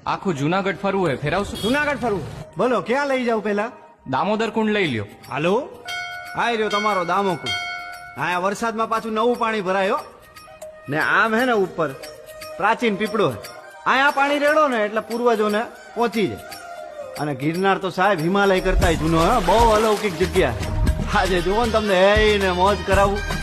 આખું જુનાગઢ ફરવું હે, ફેરાવશું? જુનાગઢ ફરવું? બોલો ક્યાં લઈ જાવ પેલા? દામોદર કુંડ લઈ લ્યો. હાલો, આઈ રહ્યો તમારો દામોકુંડ. હા, વરસાદમાં પાછું નવું પાણી ભરાયો ને આમ હે ને ઉપર પ્રાચીન પીપળો હે. આ પાણી રેડો ને એટલે પૂર્વજોને પહોંચી જાય. અને ગિરનાર તો સાહેબ હિમાલય કરતા જૂનો હે, બહુ અલૌકિક જગ્યા. આજે જુઓ ને તમને હે ને મોજ કરાવું.